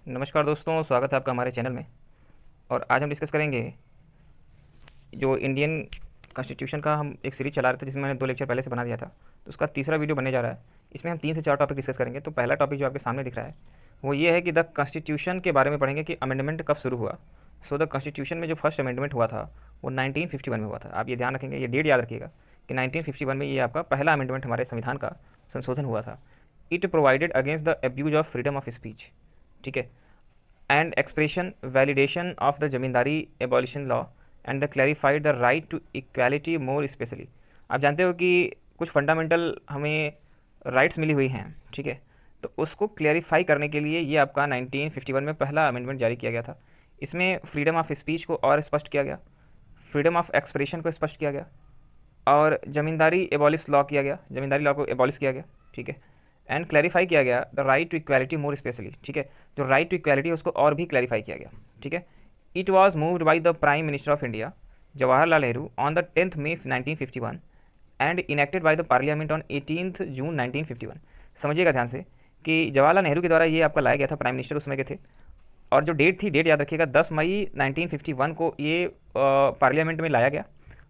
नमस्कार दोस्तों, स्वागत है आपका हमारे चैनल में। और आज हम डिस्कस करेंगे जो इंडियन कॉन्स्टिट्यूशन का हम एक सीरीज चला रहे थे, जिसमें मैंने 2 लेक्चर पहले से बना दिया था। तो उसका तीसरा वीडियो बनने जा रहा है। इसमें हम 3 से 4 टॉपिक डिस्कस करेंगे। तो पहला टॉपिक जो आपके सामने दिख रहा है वो ये है कि द कॉन्स्टिट्यूशन के बारे में पढ़ेंगे कि अमेंडमेंट कब शुरू हुआ। सो द कॉन्स्टिट्यूशन में जो फर्स्ट अमेंडमेंट हुआ था वो 1951 में हुआ था। आप ये ध्यान रखेंगे, ये डेट याद रखिएगा कि 1951 में ये आपका पहला अमेंडमेंट हमारे संविधान का संशोधन हुआ था। It provided against the abuse of freedom of speech, ठीक है, and expression validation of the zamindari abolition law and the clarified the right to equality more specially। आप जानते हो कि कुछ फंडामेंटल हमें राइट्स मिली हुई हैं, ठीक है। तो उसको क्लैरिफाई करने के लिए ये आपका 1951 में पहला अमेंडमेंट जारी किया गया था। इसमें फ्रीडम ऑफ स्पीच को और स्पष्ट किया गया, फ्रीडम ऑफ एक्सप्रेशन को स्पष्ट किया गया, और ज़मींदारी एबॉलिश लॉ किया गया, ज़मींदारी लॉ को एबॉलिश किया गया, ठीक है। एंड क्लैरिफाई किया गया the right to equality more specially, ठीक है। जो राइट टू इक्वालिटी है उसको और भी क्लैरिफाई किया गया, ठीक है। It was moved by the prime minister of India Jawaharlal Nehru on the 10th May 1951 and enacted by the parliament on 18th June 1951। समझिएगा ध्यान से कि जवाहरलाल नेहरू के द्वारा ये आपका लाया गया था, प्राइम मिनिस्टर उस समय के थे। और जो डेट थी, डेट याद रखिएगा, 10 मई 1951 को ये पार्लियामेंट में लाया गया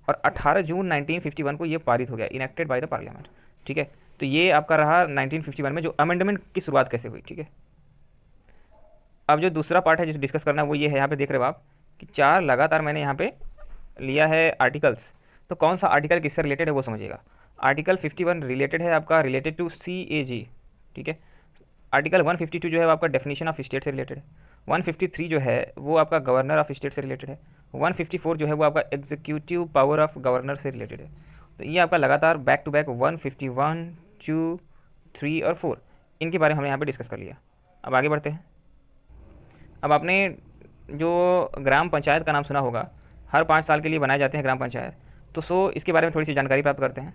और 18 जून 1951 को ये पारित हो गया, इनेक्टेड बाय द पार्लियामेंट, ठीक है। तो ये आपका रहा 1951 में जो अमेंडमेंट की शुरुआत कैसे हुई, ठीक है। अब जो दूसरा पार्ट है जिसे डिस्कस करना है वो ये है, यहाँ पे देख रहे हो आप कि 4 लगातार मैंने यहाँ पे लिया है आर्टिकल्स। तो कौन सा आर्टिकल किससे रिलेटेड है वो समझिएगा। आर्टिकल 51 रिलेटेड है आपका, रिलेटेड टू CAG, ठीक है। आर्टिकल 152 जो है वो आपका डेफिनेशन ऑफ स्टेट से रिलेटेड है। 153 जो है वो आपका गवर्नर ऑफ स्टेट से रिलेटेड है। 154 जो है वो आपका एग्जीक्यूटिव पावर ऑफ गवर्नर से रिलेटेड है। तो ये आपका लगातार बैक टू बैक 151, 2, 3 और 4 इनके बारे में हमने यहाँ पे डिस्कस कर लिया। अब आगे बढ़ते हैं। अब आपने जो ग्राम पंचायत का नाम सुना होगा, हर 5 साल के लिए बनाए जाते हैं ग्राम पंचायत। तो इसके बारे में थोड़ी सी जानकारी प्राप्त करते हैं।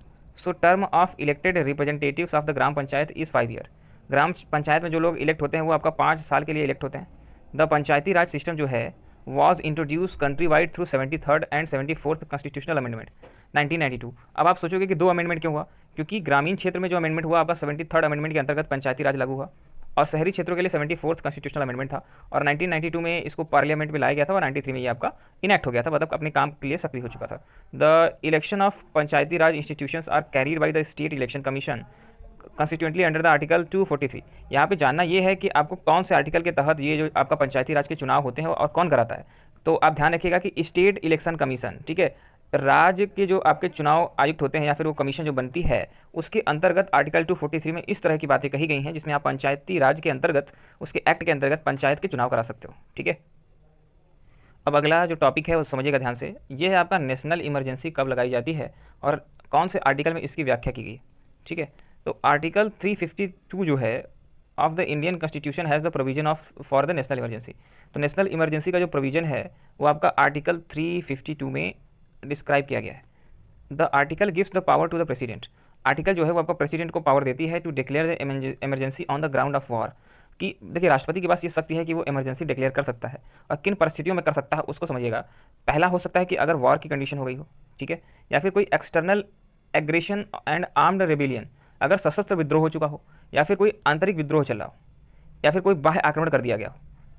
Term of elected representatives of the gram panchayat is 5 year. ग्राम पंचायत में जो लोग इलेक्ट होते हैं वो आपका 5 साल के लिए इलेक्ट होते हैं। द पंचायती राज सिस्टम जो है was introduce country wide through 73rd and 74th constitutional amendment 1992। अब आप सोचोगे कि 2 अमेंडमेंट क्यों हुआ, क्योंकि ग्रामीण क्षेत्र में जो अमेंडमेंट हुआ आपका 73rd अमेंडमेंट के अंतर्गत पंचायती राज लागू हुआ, और शहरी क्षेत्रों के लिए 74th कॉन्स्टिट्यूशनल अमेंडमेंट था। और 1992 में इसको पार्लियामेंट में लाया गया था और 93 में ये आपका इनेक्ट हो गया था, मतलब अपने काम के लिए सक्रिय हो चुका था। The election of panchayati raj institutions are carried by the state election commission constitutionally under the article 243। यहाँ पे जानना ये है कि आपको कौन से आर्टिकल के तहत ये जो आपका पंचायती राज के चुनाव होते हैं और कौन कराता है। तो आप ध्यान रखिएगा कि स्टेट इलेक्शन कमीशन, ठीक है, राज्य के जो आपके चुनाव आयुक्त होते हैं या फिर वो कमीशन जो बनती है उसके अंतर्गत आर्टिकल 243 में इस तरह की बातें कही गई हैं जिसमें आप पंचायती राज के अंतर्गत, उसके एक्ट के अंतर्गत पंचायत के चुनाव करा सकते हो, ठीक है। अब अगला जो टॉपिक है वो समझिएगा ध्यान से, ये है आपका नेशनल इमरजेंसी कब लगाई जाती है और कौन से आर्टिकल में इसकी व्याख्या की गई, ठीक है। तो आर्टिकल 352 जो है of the Indian constitution has the provision of for the national emergency. तो नेशनल इमरजेंसी का जो प्रोविजन है वो आपका आर्टिकल 352 में डिस्क्राइब किया गया है। The article gives the power to the president. Article जो है वो आपका प्रेसिडेंट को पावर देती है to declare the emergency on the ground of war. कि देखिए, राष्ट्रपति के पास ये शक्ति है कि वो इमरजेंसी डिक्लेयर कर सकता है, और किन परिस्थितियों में कर सकता है उसको समझिएगा। पहला हो सकता है कि अगर वॉर की कंडीशन हो गई हो, ठीक है, या फिर कोई external aggression and armed rebellion, अगर सशस्त्र विद्रोह हो चुका हो, या फिर कोई आंतरिक विद्रोह चल रहा हो, या फिर कोई बाह्य आक्रमण कर दिया गया हो।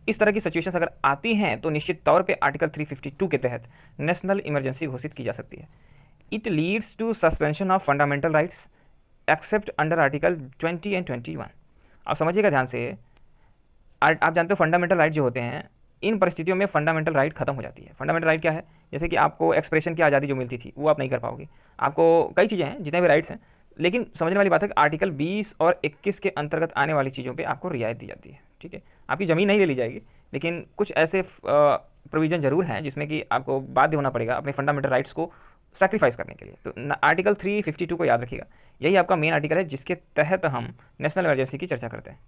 इस तरह की सिचुएशंस अगर आती हैं तो निश्चित तौर पे आर्टिकल 352 के तहत नेशनल इमरजेंसी घोषित की जा सकती है। It leads to suspension of fundamental rights except under article 20 and 21। आप समझिएगा ध्यान से, आप जानते हो फंडामेंटल राइट जो होते हैं, इन परिस्थितियों में फंडामेंटल राइट खत्म हो जाती है। फंडामेंटल राइट क्या है, जैसे कि आपको एक्सप्रेशन की आज़ादी जो मिलती थी वो आप नहीं कर पाओगे, आपको कई चीज़ें हैं, जितने भी राइट्स हैं, लेकिन समझने वाली बात है कि आर्टिकल 20 और 21 के अंतर्गत आने वाली चीज़ों पे आपको रियायत दी जाती है, ठीक है। आपकी ज़मीन नहीं ले ली जाएगी, लेकिन कुछ ऐसे प्रोविज़न जरूर हैं जिसमें कि आपको बाध्य होना पड़ेगा अपने फंडामेंटल राइट्स को सेक्रीफाइस करने के लिए। तो आर्टिकल 352 को याद रखिएगा, यही आपका मेन आर्टिकल है जिसके तहत हम नेशनल इमरजेंसी की चर्चा करते हैं।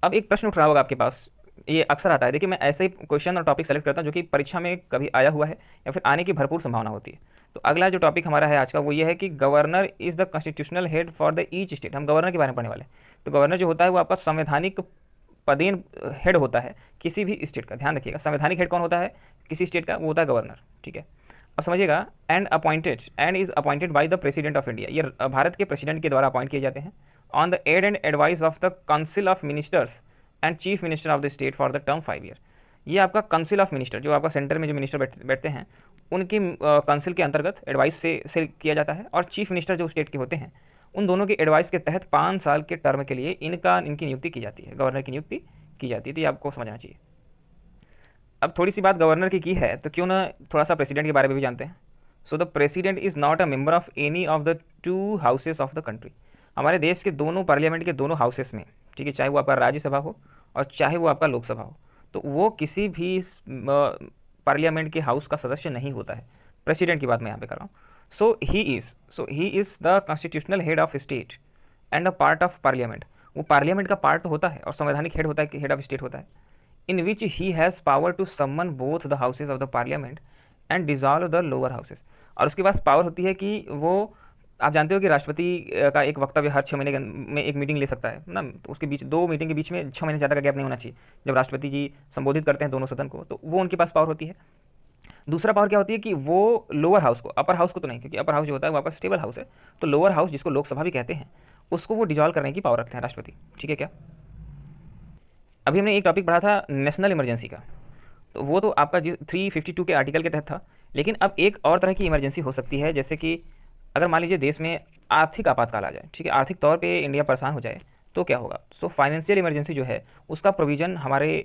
अब एक प्रश्न उठ रहा होगा आपके पास, ये अक्सर आता है, देखिए मैं ऐसे ही क्वेश्चन और टॉपिक सेलेक्ट करता हूँ जो कि परीक्षा में कभी आया हुआ है या फिर आने की भरपूर संभावना होती है। तो अगला जो टॉपिक हमारा है आज का वो ये है कि governor is the constitutional head for the each state. हम गवर्नर के बारे में पढ़ने वाले हैं। तो गवर्नर जो होता है वो आपका संवैधानिक पदेन हेड होता है किसी भी स्टेट का। ध्यान रखिएगा, संवैधानिक हेड कौन होता है किसी स्टेट का, वो होता है गवर्नर, ठीक है। अब समझिएगा, and is appointed by the president of India. ये भारत के प्रेसिडेंट के द्वारा अपॉइंट किए जाते हैं on the aid and advice of the council of ministers and chief minister of the state for the term 5 year. ये आपका काउंसिल ऑफ मिनिस्टर, जो आपका सेंटर में जो मिनिस्टर बैठते हैं, उनकी काउंसिल के अंतर्गत एडवाइस से किया जाता है। और चीफ मिनिस्टर जो स्टेट के होते हैं, उन दोनों की एडवाइस के तहत 5 साल के टर्म के लिए इनकी नियुक्ति की जाती है, गवर्नर की नियुक्ति की जाती है। तो ये आपको समझना चाहिए। अब थोड़ी सी बात गवर्नर की है, तो क्यों ना थोड़ा सा प्रेसिडेंट के बारे में भी जानते हैं। So the president is not a member of any of the 2 houses of the country. हमारे देश के दोनों पार्लियामेंट के दोनों हाउसेस में, ठीक है, चाहे वो आपका राज्यसभा हो और चाहे वो आपका लोकसभा हो, तो वो किसी भी पार्लियामेंट के हाउस का सदस्य नहीं होता है। प्रेसिडेंट की बात मैं यहाँ पे कर रहा हूँ। So he is the constitutional head of state and a part of parliament. वो पार्लियामेंट का पार्ट तो होता है और संवैधानिक हेड होता है कि हेड ऑफ स्टेट होता है। In which he has power to summon both the houses of the parliament and dissolve the lower houses. और उसके पास पावर होती है कि वो, आप जानते हो कि राष्ट्रपति का एक वक्तव्य हर 6 महीने में एक मीटिंग ले सकता है ना, तो उसके बीच 2 मीटिंग के बीच में 6 महीने ज़्यादा का गैप नहीं होना चाहिए जब राष्ट्रपति जी संबोधित करते हैं दोनों सदन को, तो वो उनके पास पावर होती है। दूसरा पावर क्या होती है कि वो लोअर हाउस को, अपर हाउस को तो नहीं, क्योंकि अपर हाउस जो होता है वो आपका स्टेबल हाउस है, तो लोअर हाउस जिसको लोकसभा भी कहते हैं, उसको वो डिजॉल्व करने की पावर रखते हैं राष्ट्रपति। ठीक है क्या? अभी हमने एक टॉपिक पढ़ा था नेशनल इमरजेंसी का, तो वो तो आपका 352 के आर्टिकल के तहत था। लेकिन अब एक और तरह की इमरजेंसी हो सकती है, जैसे कि अगर मान लीजिए देश में आर्थिक आपातकाल आ जाए, ठीक है, आर्थिक तौर पे इंडिया परेशान हो जाए, तो क्या होगा। सो फाइनेंशियल इमरजेंसी जो है उसका प्रोविज़न हमारे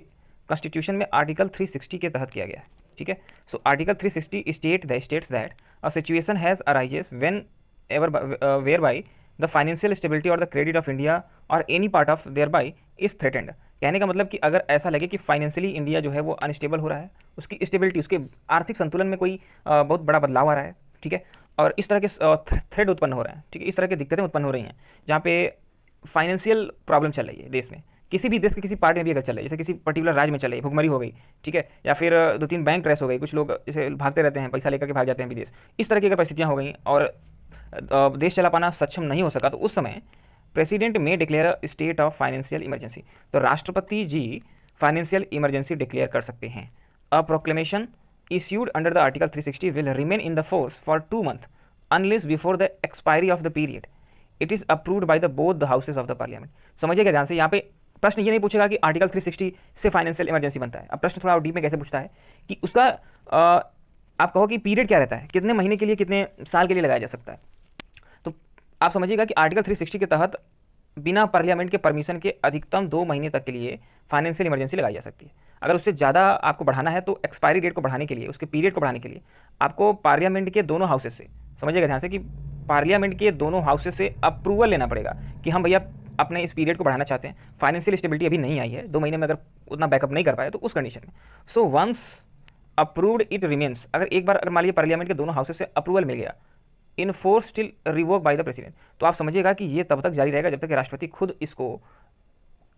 कॉन्स्टिट्यूशन में आर्टिकल 360 के तहत किया गया है। ठीक है। So article 360 states that a situation has arises whenever whereby the financial stability और द क्रेडिट ऑफ इंडिया और any part of thereby is threatened. कहने का मतलब कि अगर ऐसा लगे कि फाइनेंशियली इंडिया जो है वो अनस्टेबल हो रहा है, उसकी स्टेबिलिटी, उसके आर्थिक संतुलन में कोई बहुत बड़ा बदलाव आ रहा है, ठीक है, और इस तरह के थ्रेड उत्पन्न हो रहे हैं, ठीक है, इस तरह की दिक्कतें उत्पन्न हो रही हैं जहाँ पे फाइनेंशियल प्रॉब्लम चल रही है देश में, किसी भी देश के किसी पार्ट में भी अगर चल रही है, जैसे किसी पर्टिकुलर राज्य में चल रही है, भुखमरी हो गई, ठीक है, या फिर 2-3 बैंक क्रैश हो गई, कुछ लोग जैसे भागते रहते हैं, पैसा लेकर के भाग जाते हैं विदेश, इस तरह की अगर परिस्थितियाँ हो गई और देश चला पाना सक्षम नहीं हो सका, तो उस समय प्रेसिडेंट में declare a state of financial emergency. तो राष्ट्रपति जी फाइनेंशियल इमरजेंसी डिक्लेयर कर सकते हैं। अ proclamation issued under the article 360 will remain in the force for 2 months unless before the expiry of the period it is approved by the both the houses of the parliament। समझिएगा ध्यान से, यहाँ पे प्रश्न ये नहीं पूछेगा कि आर्टिकल 360 से फाइनेंशियल इमरजेंसी बनता है। अब प्रश्न थोड़ा डीप में कैसे पूछता है कि उसका आप कहो कि पीरियड क्या रहता है, कितने महीने के लिए, कितने साल के लिए लगाया जा सकता है। तो आप समझिएगा कि आर्टिकल 360 के तहत बिना पार्लियामेंट के परमिशन के अधिकतम 2 महीने तक के लिए फाइनेंशियल इमरजेंसी लगाई जा सकती है। अगर उससे ज़्यादा आपको बढ़ाना है, तो एक्सपायरी डेट को बढ़ाने के लिए, उसके पीरियड को बढ़ाने के लिए आपको पार्लियामेंट के दोनों हाउसेस से, समझिएगा ध्यान से, कि पार्लियामेंट के दोनों हाउसेस से अप्रूवल लेना पड़ेगा कि हम भैया अपने इस पीरियड को बढ़ाना चाहते हैं, फाइनेंशियल स्टेबिलिटी अभी नहीं आई है, 2 महीने में अगर उतना बैकअप नहीं कर पाए तो उस कंडीशन में। So once approved it remains, अगर एक बार अगर मान लीजिए पार्लियामेंट के दोनों हाउसेस से अप्रूवल मिल गया, in force still revoke by the president, तो आप समझिएगा कि ये तब तक जारी रहेगा जब तक कि राष्ट्रपति खुद इसको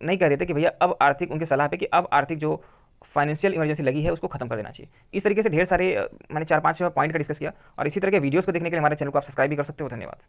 नहीं कह देते कि भैया अब आर्थिक, उनके सलाह पे कि अब आर्थिक जो फाइनेंशियल इमरजेंसी लगी है उसको खत्म कर देना चाहिए। इस तरीके से ढेर सारे मैंने 4-5 पॉइंट का डिस्कस किया, और इसी तरह के वीडियोस को देखने के लिए हमारे चैनल को आप सब्सक्राइब भी कर सकते हो। धन्यवाद।